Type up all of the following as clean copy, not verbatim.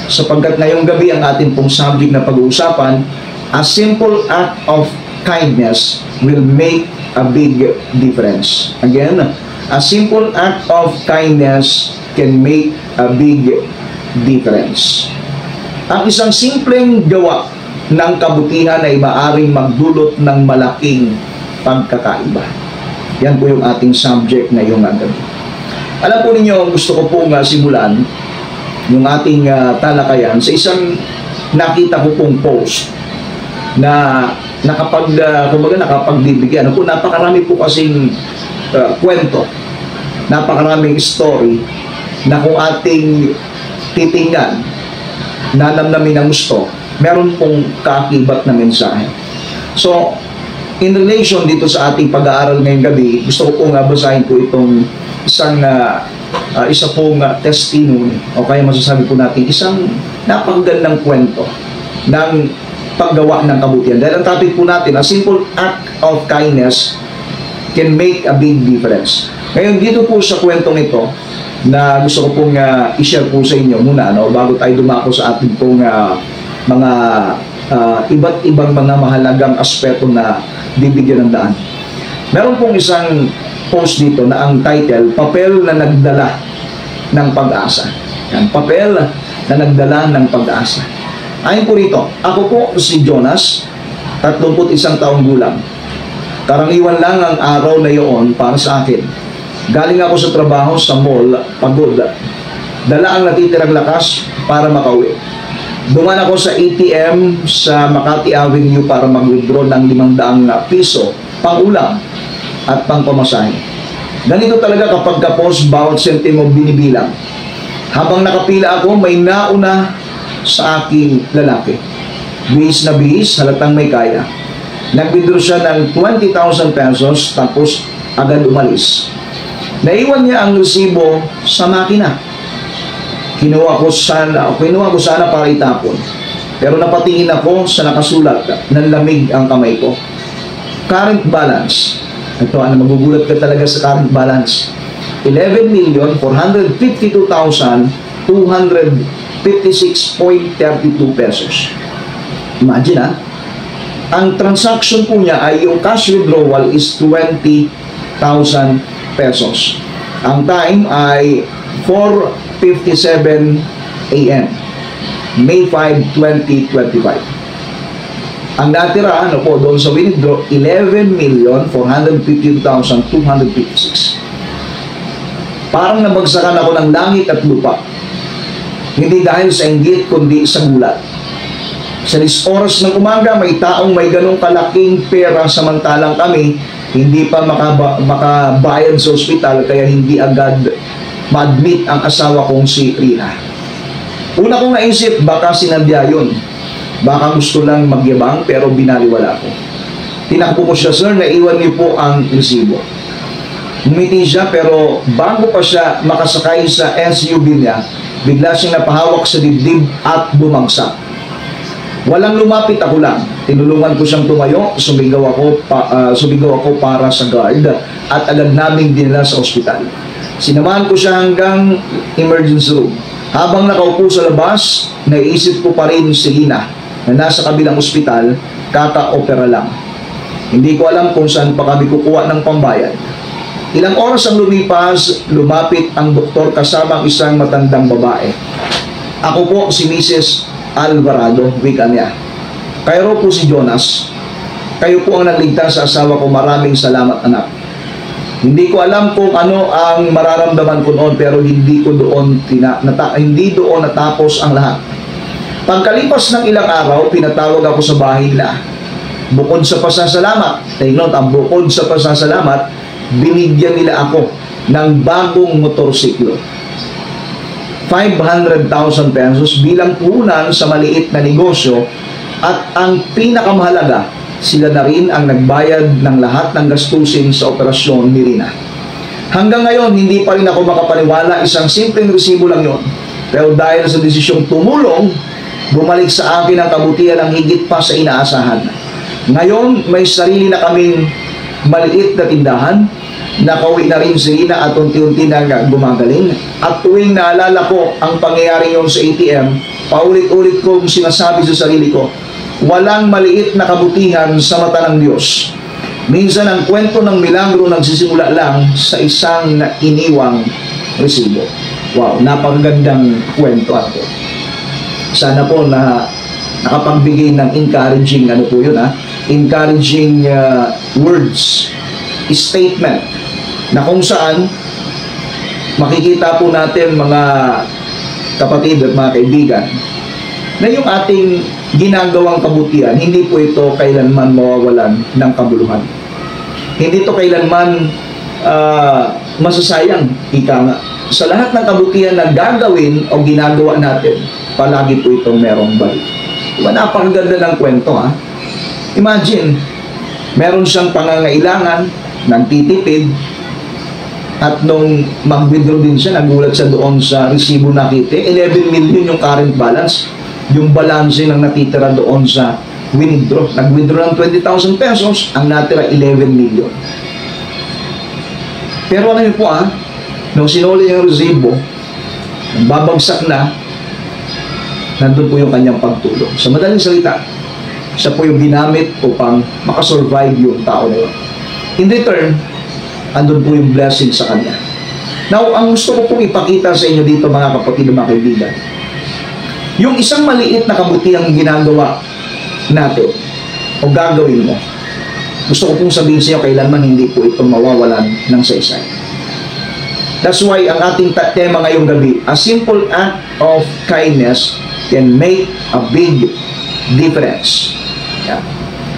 sapagkat ngayong gabi ang ating pong subject na pag-uusapan, a simple act of kindness will make a big difference. Again, a simple act of kindness can make a big difference. Ang isang simpleng gawa ng kabutihan ay maaaring magdulot ng malaking pagkakaiba. Yan po yung ating subject ngayong gabi. Alam po ninyo, gusto ko pong simulan yung ating talakayan sa isang nakita ko pong post na nakapagbibigyan. Napakarami po kasing kwento, napakaraming story na kung ating titingnan, nalamnamin ng gusto, meron pong kaakibat na mensahe. So, in relation dito sa ating pag-aaral ngayong gabi, gusto ko pong basahin po itong isa pong testimony, o kaya masasabi po natin isang napakagandang kwento ng paggawa ng kabutihan. Dahil ang topic po natin, a simple act of kindness can make a big difference. Ngayon, dito po sa kwentong ito, na gusto ko pong i-share po sa inyo muna, bago tayo dumako sa ating pong mga iba't ibang mga mahalagang aspeto na bibigyan ng daan. Meron pong isang post dito na ang title, Papel na Nagdala ng Pag-asa. Yan, papel na nagdala ng pag-asa. Ayon po rito, ako po si Jonas, 31 taong gulang. Karaniwan lang ang araw na iyon para sa akin. Galing ako sa trabaho sa mall, pagod. Dala ang natitirang lakas para makauwi. Duman ako sa ATM sa Makati Avenue para mag-withdraw ng 500 piso pang ulam at pang pamasahe. Ganito talaga kapag kapos bawat sentimo binibilang. Habang nakapila ako, may nauna sa aking lalaki. Bihis na bihis, halatang may kaya. Nag-withdraw siya ng 20,000 pesos tapos agad umalis. Naiwan niya ang resibo sa makina. Kinuha ko sana para itapon. Pero napatingin ako sa nakasulat, nanlamig ang kamay ko. Current balance. Ito, magugulat ka talaga sa current balance. 11,452,256.32 pesos. Imagine ang transaction po niya ay yung cash withdrawal is 20,000 pesos. Ang time ay 4:57 a.m. May 5, 2025. Ang natira, doon sa withdraw, 11,452,256. Parang nabagsakan ako ng langit at lupa. Hindi dahil sa inggit, kundi sa gulat. Sa oras ng umaga, may taong may ganong kalaking pera samantalang kami hindi pa makabayad sa ospital kaya hindi agad ma-admit ang asawa kong si Rina. Una kong naisip, baka sinadya yun. Baka gusto lang magyabang pero binaliwala ko. Tinakbo ko siya, sir, naiwan niyo po ang resibo. Ngumiti siya pero bago pa siya makasakay sa SUV niya, bigla siyang napahawak sa dibdib at bumagsak. Walang lumapit, ako lang. Tinulungan ko siyang tumayo, sumigaw ako para sa guard at agad naming dinala sa ospital. Sinamahan ko siya hanggang emergency room. Habang nakaupo sa labas, naisip ko pa rin si Lina na nasa kabilang ospital, kaka-opera lang. Hindi ko alam kung saan pa kami kukuha ng pambayad. Ilang oras ang lumipas, lumapit ang doktor kasama ang isang matandang babae. Ako po si Mrs. Alvarado, wika niya. Kayo po si Jonas. Kayo po ang nagligtas sa asawa ko. Maraming salamat, anak. Hindi ko alam kung ano ang mararamdaman ko noon pero hindi doon natapos ang lahat. Pagkalipas ng ilang araw, pinatawag ako sa bahay nila. Bukod sa pasasalamat, bukod sa pasasalamat, binigyan nila ako ng bagong motorsiklo. 500,000 pesos bilang puhunan sa maliit na negosyo at ang pinakamahalaga, sila na rin ang nagbayad ng lahat ng gastusin sa operasyon ni Rina. Hanggang ngayon, hindi pa rin ako makapaniwala, isang simpleng resibo lang yon. Pero dahil sa desisyong tumulong, bumalik sa akin ang kabutihan ng higit pa sa inaasahan. Ngayon, may sarili na kaming maliit na tindahan, nakauwi na rin si Rina at unti-unti na gumagaling. At tuwing naalala ko ang pangyayari yon sa ATM, paulit-ulit kong sinasabi sa sarili ko, walang maliit na kabutihan sa mata ng Diyos. Minsan ang kwento ng milagro nagsisimula lang sa isang iniwang resibo. Wow, napakagandang kwento ako. Sana po na nakapagbigay ng encouraging, ano po yun encouraging words, statement, na kung saan makikita po natin mga kapatid at mga kaibigan na yung ating ginagawang kabutihan, hindi po ito kailanman mawawalan ng kabuluhan. Hindi ito kailanman masasayang, ika nga. Sa lahat ng kabutihan na gagawin o ginagawa natin, palagi po itong merong balik. Diba, napakaganda ng kwento Imagine, meron siyang pangangailangan, nagtitipid, at nung mag-withdraw din siya, nagulat siya doon sa resibo nakita, 11 million yung current balance, yung balance ng natitira doon sa withdraw. Nag-withdraw ng 20,000 pesos, ang natira 11 million. Pero ano yun po nung sinuli yung resibo, babagsak na, nandun po yung kanyang pagtulong. Sa madaling salita, siya po yung ginamit upang makasurvive yung tao na yun. In return, andun po yung blessing sa kanya. Now, ang gusto ko pong ipakita sa inyo dito, mga kapatid at mga kaibigan, yung isang maliit na kabutihang ginagawa natin o gagawin mo, gusto ko pong sabihin sa inyo, kailanman hindi po ito mawawalan ng saysay. That's why ang ating tema ngayong gabi, a simple act of kindness can make a big difference. Yeah.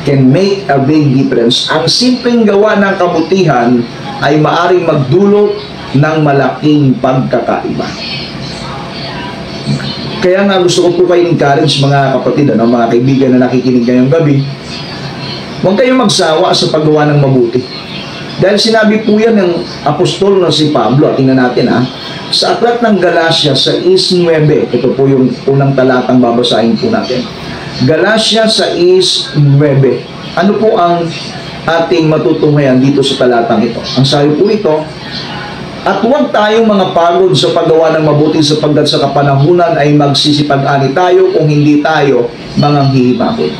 Can make a big difference. Ang simpleng gawa ng kabutihan ay maaring magdulot ng malaking pagkakaiba. Kaya nga gusto ko po kayo encourage, mga kapatid, mga kaibigan na nakikinig ngayong gabi, huwag kayong magsawa sa paggawa ng mabuti. Dahil sinabi po yan ng apostol na si Pablo, tingnan natin sa aklat ng Galacia sa 6:9, ito po yung unang talatang babasahin po natin. Galacia 6:9. Ano po ang ating matutunghayan dito sa talatang ito? Ang sabi po ito, at huwag tayong mga pagod sa paggawa ng mabuti sapagkat sa kapanahunan ay magsisipag-ani tayo kung hindi tayo manghihimakot.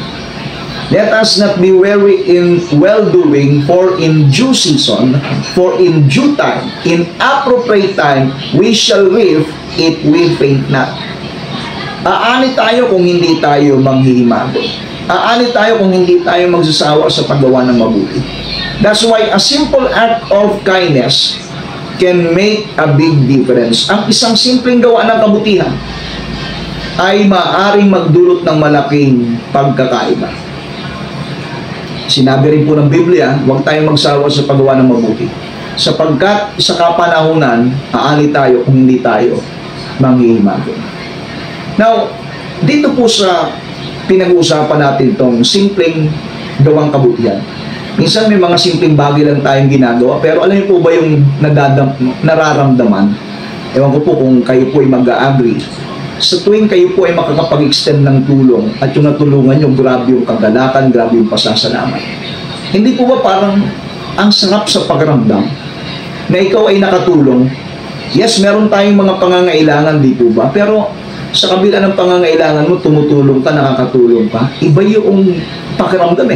Let us not be weary in well-doing, for in due season, for in due time, in appropriate time, we shall reap if we faint not. Aani tayo kung hindi tayo manghihimagot. Aani tayo kung hindi tayo magsasawa sa paggawa ng mabuti. That's why a simple act of kindness can make a big difference. Ang isang simpleng gawa ng kabutihan ay maaaring magdulot ng malaking pagkakaiba. Sinabi rin po ng Biblia, huwag tayong magsawa sa paggawa ng mabuti. Sapagkat sa kapanahunan, aani tayo kung hindi tayo manghihimagot. Now, dito po sa pinag-uusapan natin itong simpleng gawang kabutihan. Minsan may mga simpleng bagay lang tayong ginagawa, pero alam niyo po ba yung nararamdaman? Ewan ko po kung kayo po ay mag-agree. Sa tuwing kayo po ay makakapag-extend ng tulong at yung natulungan nyo, grabe yung kagalakan, grabe yung pasasalamat. Hindi po ba parang ang sarap sa pakiramdam na ikaw ay nakatulong? Yes, meron tayong mga pangangailangan, di po ba? Pero sa kabila ng pangangailangan mo, tumutulong ka, nakakatulong ka. Iba yung pakiramdam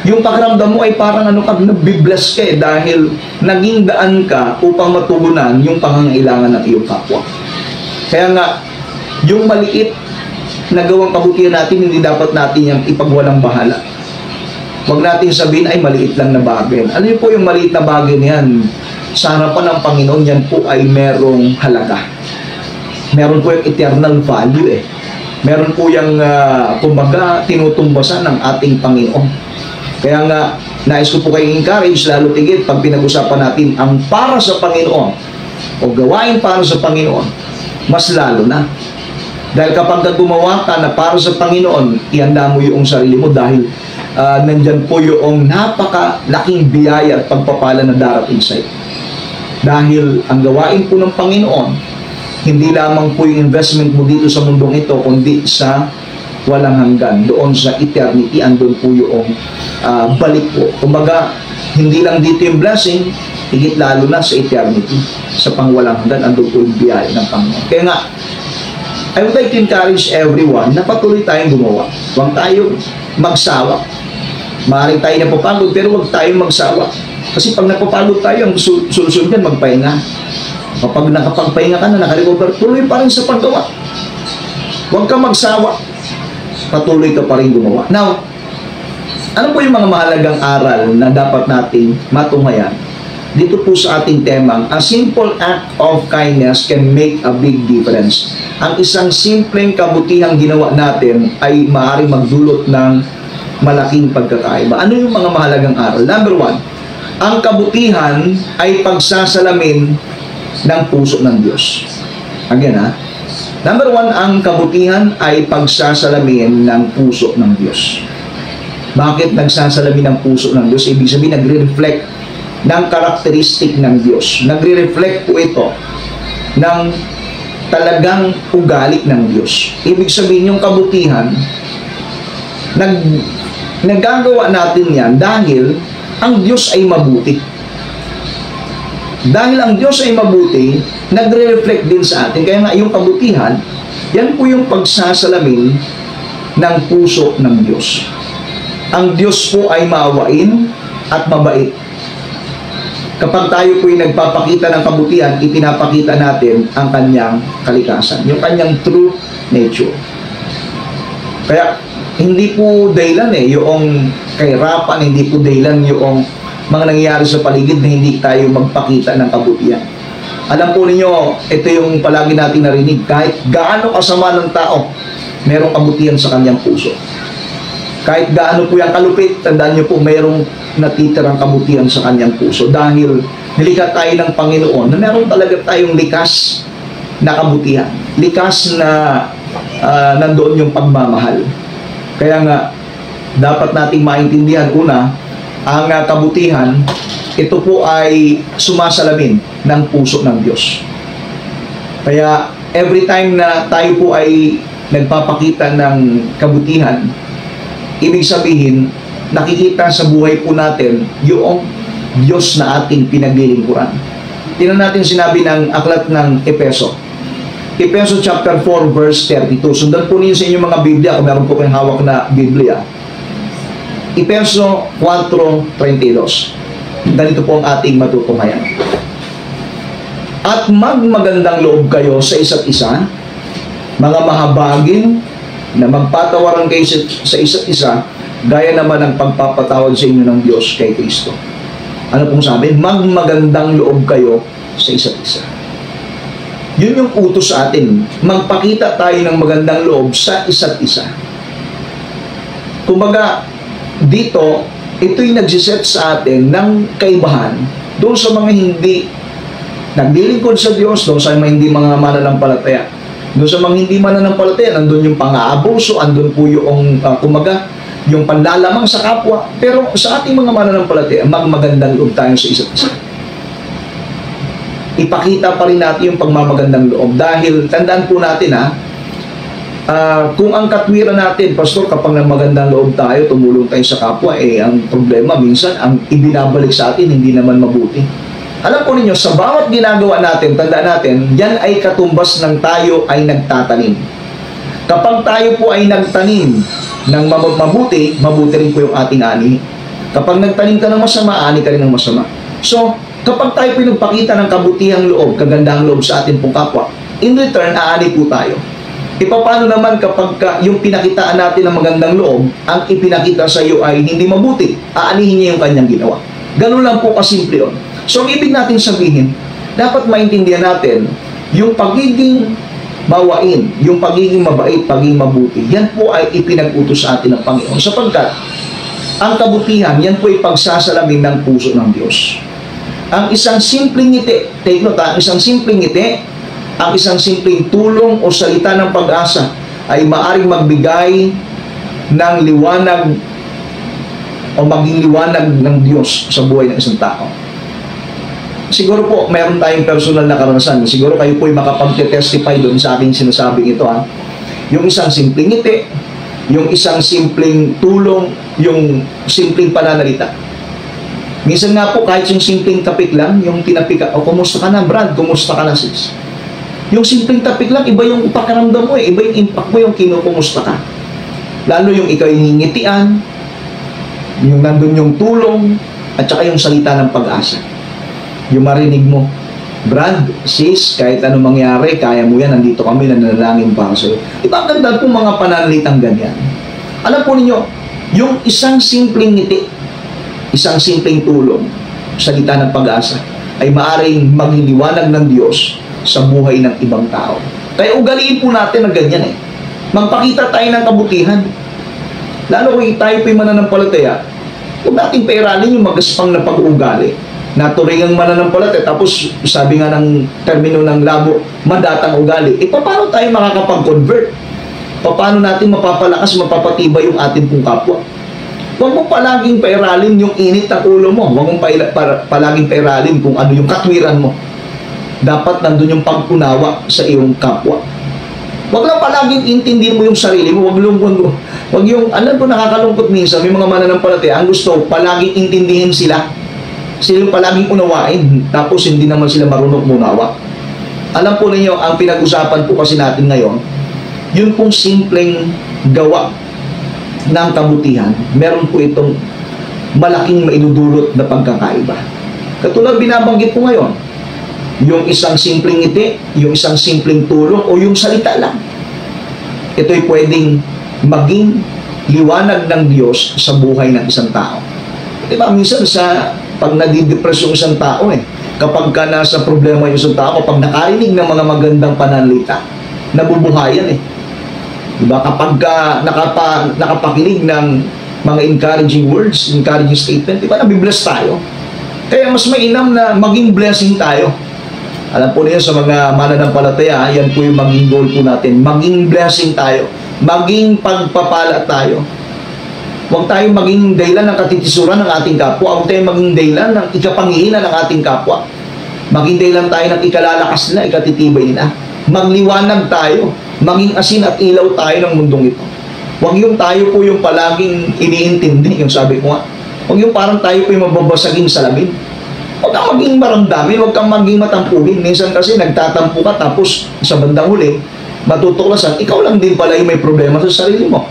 Yung pakiramdam mo ay parang nabibless ka dahil naging daan ka upang matugunan yung pangangailangan ng iyong kapwa. Kaya nga, yung maliit na gawang kabutihan natin, hindi dapat natin yung ipagwalang bahala. Huwag natin sabihin ay maliit lang na bagay. Ano yun po yung maliit na bagay niyan? Sa harapan ng Panginoon, yan po ay merong halaga. Meron po yung eternal value Meron po yung, kumbaga, tinutumbasan ng ating Panginoon. Kaya nga, nais ko po kayo encourage, lalo tigit, pag pinag-usapan natin ang para sa Panginoon, o gawain para sa Panginoon, mas lalo na. Dahil kapag gumawa ka na para sa Panginoon, ihanda mo yung sarili mo dahil nandyan po yung napakalaking biyaya at pagpapala na darating sa'yo. Dahil ang gawain po ng Panginoon, hindi lamang po yung investment mo dito sa mundong ito, kundi sa walang hanggan. Doon sa eternity, andun po yung balik po. Kumbaga, hindi lang dito yung blessing, higit lalo na sa eternity. Sa pangwalang hanggan, andun po yung biyaya ng Panginoon. Kaya nga, I would like to encourage everyone na patuloy tayong gumawa. Huwag tayong magsawa. Maaaring tayo napapagod, pero huwag tayong magsawa. Kasi pag napapagod tayo, ang solusyon dyan, magpahinga. Kapag nakapagpahinga ka na, nakarecover, tuloy pa rin sa paggawa. Huwag kang magsawa. Patuloy ka pa rin gumawa. Now, ano po yung mga mahalagang aral na dapat natin matunghayan dito po sa ating temang, a simple act of kindness can make a big difference. Ang isang simpleng kabutihang ginawa natin ay maaaring magdulot ng malaking pagkakaiba. Ano yung mga mahalagang aral? Number 1, ang kabutihan ay pagsasalamin ng puso ng Diyos. Again, Number 1, ang kabutihan ay pagsasalamin ng puso ng Diyos. Bakit nagsasalamin ng puso ng Diyos? Ibig sabihin, nagre-reflect ng karakteristik ng Diyos. Nagre-reflect po ito ng talagang ugali ng Diyos. Ibig sabihin, yung kabutihan, nagagawa natin yan dahil ang Diyos ay mabuti. Dahil ang Diyos ay mabuti, nagre-reflect din sa atin. Kaya nga, yung kabutihan, yan po yung pagsasalamin ng puso ng Diyos. Ang Diyos po ay maawain at mabait. Kapag tayo po ay nagpapakita ng kabutihan, ipinapakita natin ang kanyang kalikasan, yung kanyang true nature. Kaya, hindi po dahilan yung kahirapan, hindi po dahilan yung mga nangyayari sa paligid na hindi tayo magpakita ng kabutihan. Alam po ninyo, ito yung palagi natin narinig, kahit gaano kasama ng tao, merong kabutihan sa kanyang puso. Kahit gaano po yung kalupit, tandaan nyo po, mayroong natitirang kabutihan sa kanyang puso. Dahil nilikha tayo ng Panginoon na meron talaga tayong likas na kabutihan. Likas na nandoon yung pagmamahal. Kaya nga, dapat nating maintindihan, una, ang kabutihan, ito po ay sumasalamin ng puso ng Diyos. Kaya, every time na tayo po ay nagpapakita ng kabutihan, ibig sabihin, nakikita sa buhay po natin yung Diyos na ating pinaglilingkuran. Tingnan natin sinabi ng aklat ng Efeso. Efeso chapter 4 verse 32. Sundan po ninyo sa inyong mga Biblia kung meron po kayong hawak na Biblia. Efeso 4:32. Ganito po ang ating matutunghayan. At magmagandang loob kayo sa isa't isa, mga mahabagin, na magpatawaran kayo sa isa't isa, gaya naman ng pagpapatawad sa inyo ng Diyos kay Kristo. Ano pong sabi? Magmagandang loob kayo sa isa't isa. Yun yung utos sa atin. Magpakita tayo ng magandang loob sa isa't isa. Kumbaga, dito, ito'y nagsiset sa atin ng kaibahan doon sa mga hindi naglilingkod sa Diyos, doon sa mga hindi mga mananampalataya. Doon sa mga hindi mananampalataya, nandun yung pang-aabuso, andun po yung, yung panlalamang sa kapwa. Pero sa ating mga mananampalataya, magmagandang loob tayo sa isa't isa. Ipakita pa rin natin yung pagmamagandang loob. Dahil, tandaan po natin kung ang katwiran natin, Pastor, kapag magandang loob tayo, tumulong tayo sa kapwa, ang problema, minsan, ang ibinabalik sa atin, hindi naman mabuti. Alam po ninyo, sa bawat ginagawa natin, tandaan natin, yan ay katumbas ng tayo ay nagtatanim. Kapag tayo po ay nagtanim ng mabuti, mabuti rin po yung ating ani. Kapag nagtanim ka ng masama, ani ka rin ng masama. So, kapag tayo po nagpakita ng kabutihang loob, kagandahang loob sa ating pong kapwa, in return, aani po tayo. Paano naman kapag yung pinakitaan natin ng magandang loob, ang ipinakita sa iyo ay hindi mabuti, aanihin niya yung kanyang ginawa. Ganun lang po kasimple yun. So, ang ibig natin sabihin, dapat maintindihan natin yung pagiging mawain, yung pagiging mabait, pagiging mabuti. Yan po ay ipinag-utos sa atin ng Panginoon. Sapagkat, ang kabutihan, yan po ay pagsasalamin ng puso ng Diyos. Ang isang simpleng ngiti, take note, ang isang simpleng ngiti, ang isang simpleng tulong o salita ng pag-asa ay maaring magbigay ng liwanag o maging liwanag ng Diyos sa buhay ng isang tao. Siguro po, mayroon tayong personal na karanasan. Siguro kayo po ay makapag-testify doon sa aking sinasabing ito. Yung isang simpleng ngiti, yung isang simpleng tulong, yung simpleng pananalita. Minsan nga po, kahit yung simpleng tapik lang, yung tinapika, o kumusta ka na, Brad? Kumusta ka na, sis? Yung simpleng tapik lang, iba yung pakiramdam mo eh. Iba yung impact mo, yung kinukumusta ka. Lalo yung ikaw yung ngingitian, yung nandun yung tulong, at saka yung salita ng pag-asa. Yung marinig mo, Brad, sis, kahit ano mangyari, kaya mo yan, nandito kami, nananalangin pa ako sa'yo. Diba ang ganda po mga pananalitang ganyan? Alam po ninyo, yung isang simpleng ngiti, isang simpleng tulong, salita ng pag-asa, ay maaaring maging liwanag ng Diyos sa buhay ng ibang tao. Kaya ugaliin po natin ang ganyan eh. Magpakita tayo ng kabutihan. Lalo kung tayo po'y mananampalataya, huwag natin pairalin yung magaspang na pag-uugali. Naturingang mananampalataya, tapos sabi nga ng termino ng labo, madatang ugali. E paano tayo makakapag-convert? Paano natin mapapalakas, mapapatibay yung ating pong kapwa? Huwag mo palaging pairalin yung init ng ulo mo. Huwag mo palaging pairalin kung ano yung katwiran mo. Dapat nandun yung pag-unawa sa iyong kapwa. Huwag lang palaging intindihin mo yung sarili mo. Huwag yung, alam ko nakakalungkot minsan, may mga mananampalataya, ang gusto, palaging intindihin sila. Sila yung palaging unawain, tapos hindi naman sila marunong unawa. Alam po ninyo, ang pinag-usapan po kasi natin ngayon, yun pong simpleng gawa ng kabutihan, meron po itong malaking maidudulot na pagkakaiba. Katulad binabanggit ko ngayon, yung isang simpleng ngiti, yung isang simpleng tulong, o yung salita lang. Ito'y pwedeng maging liwanag ng Diyos sa buhay ng isang tao. Diba, minsan pag nadidepress yung isang tao kapag ka nasa problema yung isang tao, kapag nakarinig ng mga magandang pananalita, nabubuhayan Diba? Kapag nakapakinig ng mga encouraging words, encouraging statement, diba, nabibless tayo. Kaya mas mainam na maging blessing tayo. Alam po niyo sa mga mananampalataya, yan po yung maging goal po natin. Maging blessing tayo. Maging pagpapala tayo. Huwag tayong maging dahilan ng katitisuran ng ating kapwa. Huwag tayong maging dahilan ng ikapanghihina ng ating kapwa. Maging dahilan tayo ng ikalalakas nila, ikatitibay nila. Magliwanag tayo. Maging asin at ilaw tayo ng mundong ito. Huwag yung tayo po yung palaging iniintindi, yung sabi ko nga. Huwag yung parang tayo po yung mababasaging salamin. Huwag kang maging maramdamin, huwag kang maging matampuhin. Minsan kasi nagtatampo ka, tapos sa bandang huli, matutuklasan, ikaw lang din pala yung may problema sa sarili mo.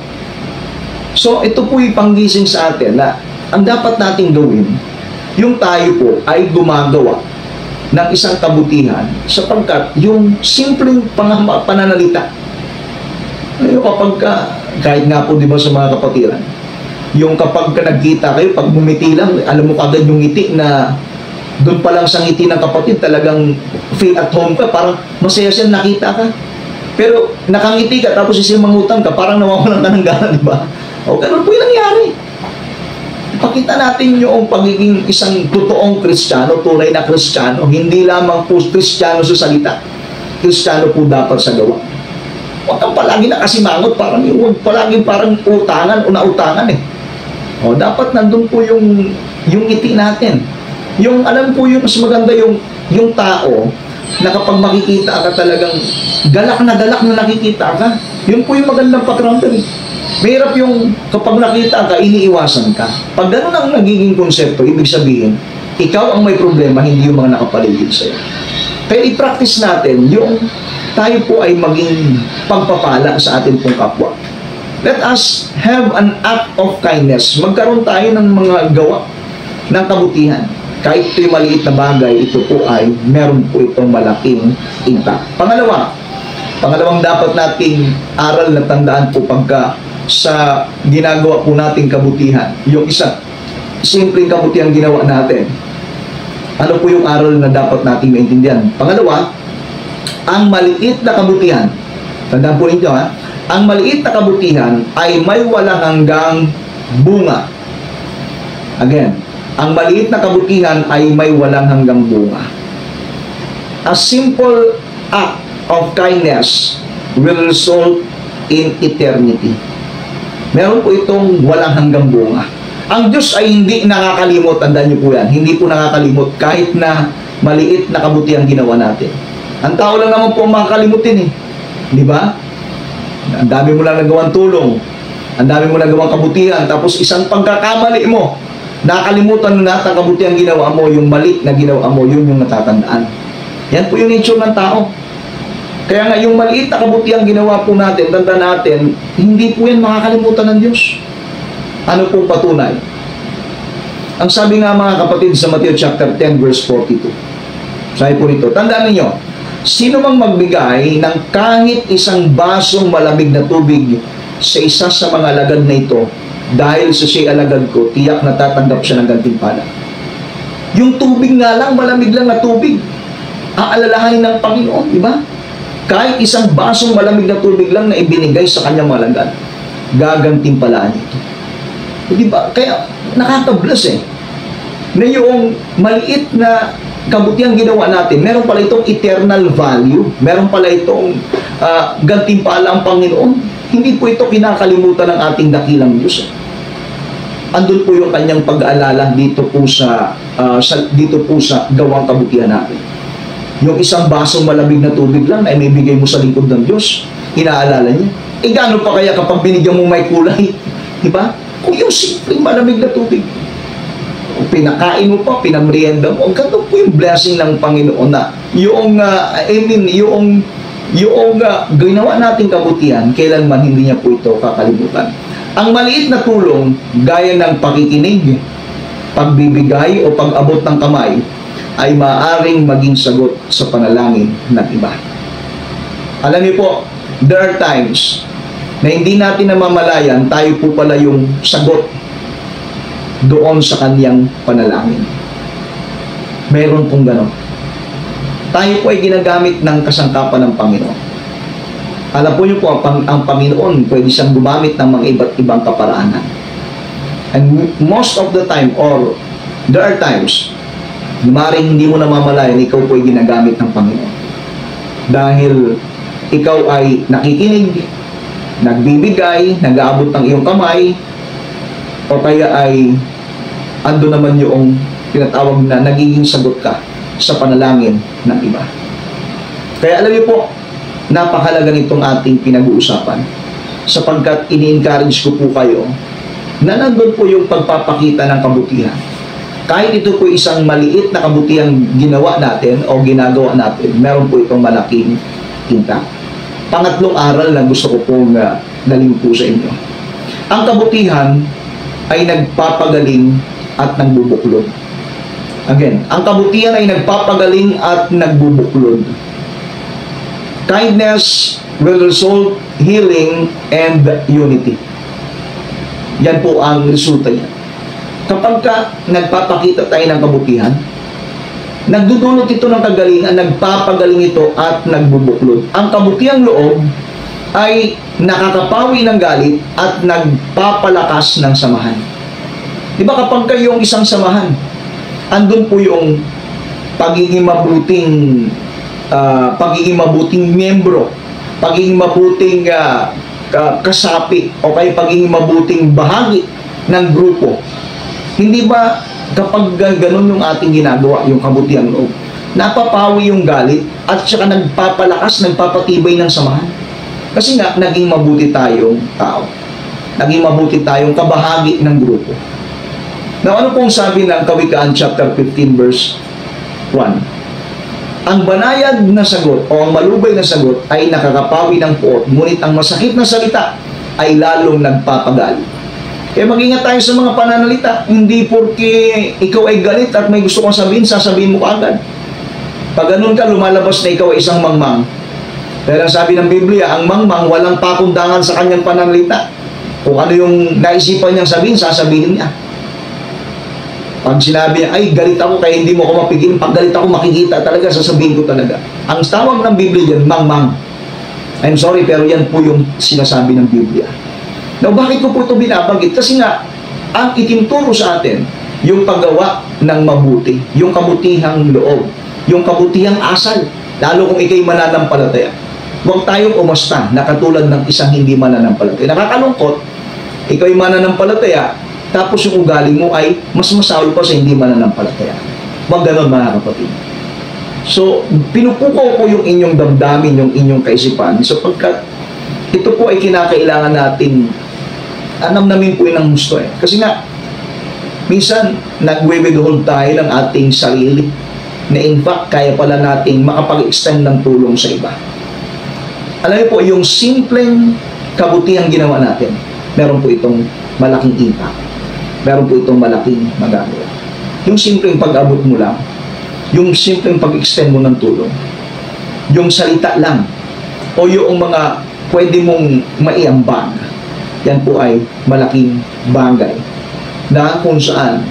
So, ito po yung panggising sa atin na ang dapat nating gawin, yung tayo po ay gumagawa ng isang kabutihan sapagkat yung simpleng pananalita, yung kapag kahit nga po diba sa mga kapatiran, yung kapag nagkita kayo, pag bumiti lang, alam mo kagad yung ngiti na doon pa lang sa ngiti ng kapatid, talagang feel at home ka, parang masaya siya nakita ka. Pero nakangiti ka, tapos isimangutang ka, parang nawawalan ka ng gana, di ba? O, ganun po yung nangyari. Pakita natin yung pagiging isang totoong Kristiyano, tunay na Kristiyano, hindi lamang po Kristiyano sa salita. Kristiyano po dapat sa gawa. Huwag kang palagi nakasimangot, parang palagi parang utangan o nautangan O, dapat nandun po yung ngiti natin. Yung, alam po yung mas maganda yung tao na kapag makikita ka talagang galak na nakikita ka, yun po yung magandang pakiramdam. Mahirap yung kapag nakita ka, iniiwasan ka. Pag gano'n ang nagiging konsepto, ibig sabihin, ikaw ang may problema, hindi yung mga nakapaligid sa'yo. Kaya i-practice natin yung tayo po ay maging pagpapala sa ating pong kapwa. Let us have an act of kindness. Magkaroon tayo ng mga gawa ng kabutihan. Kahit ito'y maliit na bagay, ito po ay meron po itong malaking impact. Pangalawang dapat nating aral na tandaan po pagka sa ginagawa po nating kabutihan. Yung isa, simpleng kabutihan ginawa natin. Ano po yung aral na dapat nating maintindihan? Pangalawa, ang maliit na kabutihan. Tandaan po ninyo ang maliit na kabutihan ay may walang hanggang bunga. Again, ang maliit na kabutihan ay may walang hanggang bunga. A simple act of kindness will result in eternity. Meron po itong walang hanggang bunga. Ang Diyos ay hindi nakakalimot, tandaan niyo po yan, hindi po nakakalimot kahit na maliit na kabutihan ginawa natin. Ang tao lang naman po makakalimutin Di ba? Ang dami mo lang nagawang tulong, ang dami mo nagawang kabutihan, tapos isang pagkakamali mo, nakakalimutan mo lahat ng kabutihan ginawa mo, yung mali na ginawa mo, yun yung natatandaan. Yan po yung nature ng tao. Kaya nga, yung maliit na kabutihan ginawa po natin, tanda natin, hindi po yan makakalimutan ng Diyos. Ano po patunay? Ang sabi nga mga kapatid sa Matthew chapter 10 verse 42. Sabi po rito, tandaan ninyo, sino mang magbigay ng kahit isang basong malamig na tubig sa isa sa mga alagad na ito, dahil sa siya'y alagad ko, tiyak na tatanggap siya ng gantimpala. Yung tubig nga lang, malamig lang na tubig, aalalahanin ng Panginoon, di ba? Kahit isang basong malamig na tubig lang na ibinigay sa kanyang mga alagad, gagantimpalaan ito. Di ba? Kaya nakaka-bless na yung maliit na kabutihan ginawa natin, meron pala itong eternal value, meron pala itong gantimpala ang Panginoon. Hindi po ito kinakalimutan ng ating dakilang Diyos. Andun po yung kanyang pag-aalala dito po sa gawang kabutihan natin. Yung isang basong malamig na tubig lang ay may bigay mo sa lingkod ng Diyos, inaalala niya. Gaano pa kaya kapag binigyan mo may kulay? Di ba? Kung yung simpleng malamig na tubig, pinakain mo pa, pinamrienda mo, ganito po yung blessing ng Panginoon na yung ginawa nating kabutihan, kailanman hindi niya po ito kakalimutan. Ang maliit na tulong, gaya ng pakikinig, pagbibigay o pag-abot ng kamay, ay maaaring maging sagot sa panalangin ng iba. Alam niyo po, there are times na hindi natin namamalayan, tayo po pala yung sagot doon sa kanyang panalangin. Meron pong gano'n. Tayo po ay ginagamit ng kasangkapan ng Panginoon. Alam po niyo po, ang Panginoon pwede siyang gumamit ng mga iba't ibang kaparaanan. And most of the time, or there are times, maaaring hindi mo namamalayan, ikaw po ay ginagamit ng Panginoon. Dahil ikaw ay nakikinig, nagbibigay, nag-aabot ng iyong kamay, o kaya ay ando naman yung tinatawag na nagiging sagot ka sa panalangin ng iba. Kaya alam niyo po, napakahalaga nitong ating pinag-uusapan sapagkat ini-encourage ko po kayo na nandun po yung pagpapakita ng kabutihan. Kahit ito po isang maliit na kabutihan ginawa natin o ginagawa natin, meron po itong malaking impact. Pangatlong aral na gusto ko pong dalhin po sa inyo. Ang kabutihan ay nagpapagaling at nagbubuklod. Again, ang kabutihan ay nagpapagaling at nagbubuklod. Kindness will result healing and unity. Yan po ang resulta niya. Kapag nagpapakita tayo ng kabutihan, nagdudulot ito ng kagalingan, nagpapagaling ito at nagbubuklod. Ang kabutihang loob ay nakakapawi ng galit at nagpapalakas ng samahan. Di ba kapag kayong isang samahan, andun po yung pagiging mabuting miyembro, pagiging mabuting kasapi, o kaya pagiging mabuting bahagi ng grupo. Hindi ba kapag ganun yung ating ginagawa, yung kabutihang loob, napapawi yung galit at saka nagpapalakas, nagpapatibay ng samahan? Kasi nga, naging mabuti tayong tao. Naging mabuti tayong kabahagi ng grupo. Now, ano pong sabi ng Kawikaan chapter 15 verse 1? Ang banayad na sagot o ang malubay na sagot ay nakakapawi ng puot, ngunit ang masakit na salita ay lalong nagpapagal. Kaya mag-ingat tayo sa mga pananalita. Hindi porque ikaw ay galit at may gusto kong sabihin, sasabihin mo kaagad. Pag ganun ka, lumalabas na ikaw ay isang mangmang. Pero sabi ng Biblia, ang mangmang walang pakundangan sa kanyang pananalita. Kung ano yung naisipan niyang sabihin, sasabihin niya. Pag sinabi niya, ay galit ako kaya hindi mo ako mapigil. Pag galit ako, makikita talaga, sasabihin ko talaga. Ang tawag ng Biblia dyan, mangmang. I'm sorry, pero yan po yung sinasabi ng Biblia. Now, bakit ko po ito binabanggit? Kasi nga, ang itinuturo sa atin, yung paggawa ng mabuti, yung kabutihang loob, yung kabutihang asal, lalo kung ikay mananampalataya. Huwag tayong umasta na katulad ng isang hindi mananampalataya. Nakakalungkot, ikaw ay mananampalataya, tapos yung ugali mo ay mas masahol pa sa hindi mananampalataya. Huwag ganon, mga kapatid. So, pinupukaw ko yung inyong damdamin, yung inyong kaisipan, sapagkat ito po ay kinakailangan natin namnamin po yun ng gusto Kasi nga, minsan, nagwe-withhold tayo ng ating sarili na in fact, kaya pala nating makapag-extend ng tulong sa iba. Alam niyo po, yung simpleng kabutihang ginawa natin, meron po itong malaking impact. Meron po itong malaking magagawa. Yung simpleng pag-abot mo lang, yung simpleng pag-extend mo ng tulong, yung salita lang, o yung mga pwede mong maiambag, yan po ay malaking bagay na kung saan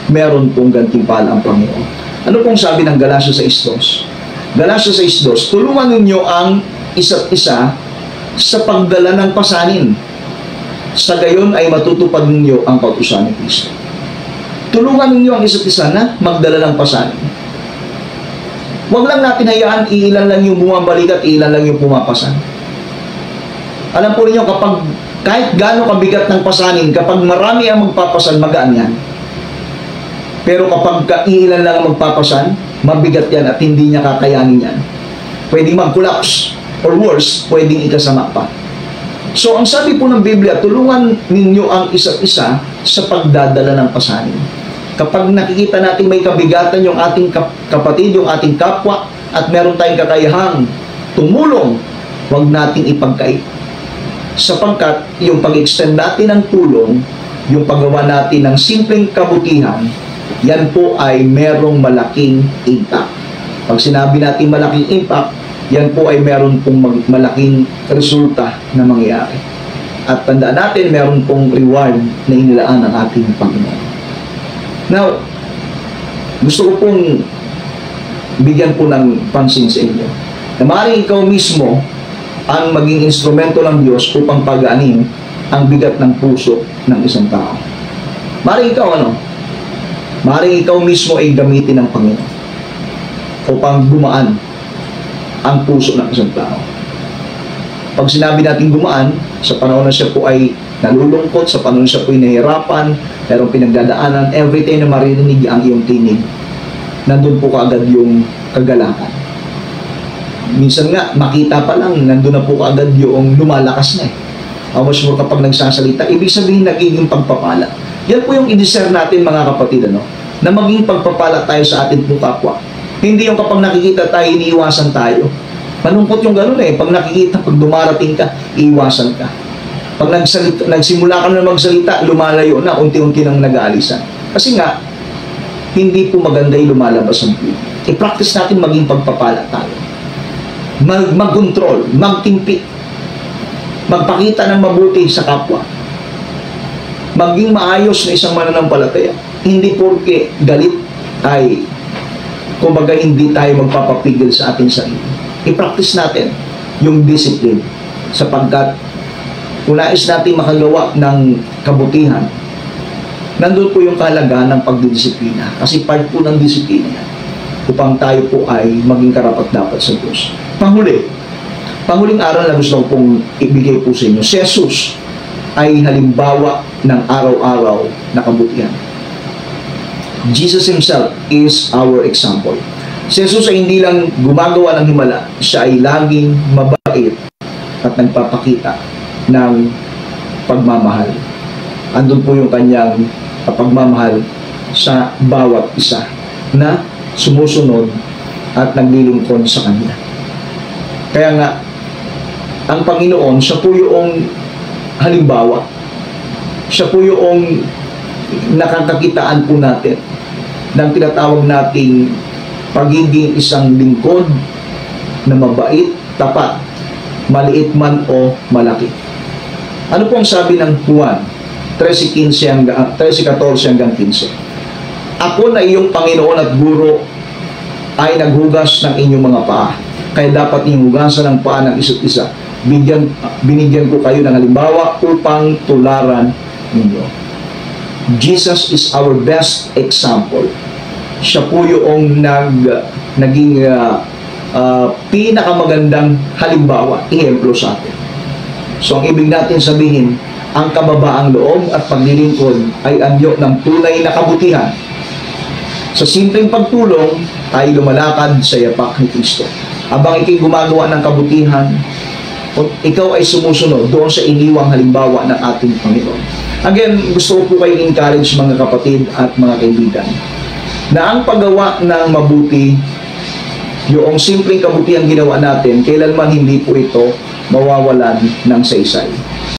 meron pong gantimpala ang Panginoon. Ano pong sabi ng Galatia 6:2? Galatia 6:2, tulungan ninyo ang isa't isa sa pagdala ng pasanin. Sa gayon ay matutupad ninyo ang kautusan ni Kristo. Tulungan ninyo ang isa't isa na magdala ng pasanin. Huwag lang natin hayaan iilan lang yung bumabalik at iilan lang yung pumapasan. Alam po ninyo, kapag kahit gaano kabigat ng pasanin, kapag marami ang magpapasan, magaan yan. Pero kapag iilan lang ang magpapasan, mabigat yan at hindi niya kakayanin yan. Pwedeng mag-collapse or worse, pwedeng ikasama pa. So, ang sabi po ng Biblia, tulungan ninyo ang isa't isa sa pagdadala ng pasanin. Kapag nakikita natin may kabigatan yung ating kapatid, yung ating kapwa, at meron tayong kakayahang tumulong, huwag nating ipagkait. Sapagkat yung pag-extend natin ng tulong, yung paggawa natin ng simpleng kabutihan, yan po ay merong malaking impact. Pag sinabi natin malaking impact, yan po ay meron pong malaking resulta na mangyayari. At tandaan natin, meron pong reward na inilaan ng ating Panginoon. Now, gusto ko pong bigyan po ng pansin sa inyo na maaaring ikaw mismo ang maging instrumento ng Diyos upang pagaanin ang bigat ng puso ng isang tao. Maaaring ikaw maaaring ikaw mismo ay gamitin ng Panginoon upang gumaan ang puso ng isang tao. Pag sinabi natin gumaan, sa panahon na siya po ay nalulungkot, sa panahon siya po ay nahihirapan, merong pinagdadaanan, every time na maririnig ang iyong tinig, nandun po kaagad yung kagalakan. Minsan nga, makita pa lang, nandun na po kaagad yung lumalakas na eh. How much more kapag nagsasalita, ibig sabihin nagiging pagpapala. Yan po yung i-discern natin mga kapatid, na maging pagpapala tayo sa ating po kapwa. Hindi yung kapag nakikita tayo, iniiwasan tayo. Malungkot yung gano'n eh. Pag nakikita, pag dumarating ka, iiwasan ka. Pag nagsimula ka na magsalita, lumalayo na, unti-unti nang nag-aalisan. Kasi nga, hindi po maganda yung lumalabas ang puso. I-practice natin maging pagpapala tayo. Mag-control, magtimpi, magpakita ng mabuti sa kapwa. Maging maayos na isang mananampalataya. Hindi porke galit ay, kumbaga hindi tayo magpapapigil sa ating sarili. I-practice natin yung discipline sapagkat kung nais natin makagawa ng kabutihan, nandun po yung kahalagahan ng pagdidisiplina. Kasi part po ng disiplina yan upang tayo po ay maging karapat-dapat sa Diyos. Panghuling aral na gusto kong ibigay po sa inyo, si Jesus ay halimbawa ng araw-araw na kabutihan. Jesus Himself is our example. Si Jesus ay hindi lang gumagawa ng himala, siya ay laging mabait at nagpapakita ng pagmamahal. Andun po yung kanyang pagmamahal sa bawat isa na sumusunod at naglilingkod sa kanya. Kaya nga, ang Panginoon, siya po yung halimbawa. Siya po yung nakakakitaan po natin ng tinatawag nating pagiging isang lingkod na mabait, tapat, maliit man o malaki. Ano pong sabi ng Juan 13:14 hanggang 15? Ako na iyong Panginoon at Guro ay naghugas ng inyong mga paa. Kaya dapat inyong hugasan ng paa ng isa't isa. Binigyan ko kayo ng halimbawa upang tularan ninyo. Jesus is our best example. Siya po yung naging pinakamagandang halimbawa, ihemplo sa atin. So, ang ibig natin sabihin, ang kababaang loob at paglilingkod ay anyo ng tunay na kabutihan. Sa simpleng pagtulong, tayo lumalakad sa yapak ni Kristo. Habang ikay gumagawa ng kabutihan, ikaw ay sumusunod doon sa iniwang halimbawa ng ating Panginoon. Again, gusto ko po kayong encourage mga kapatid at mga kaibigan na ang paggawa ng mabuti, yung simpleng kabutihan ginawa natin, kailanman hindi po ito mawawalan ng saysay.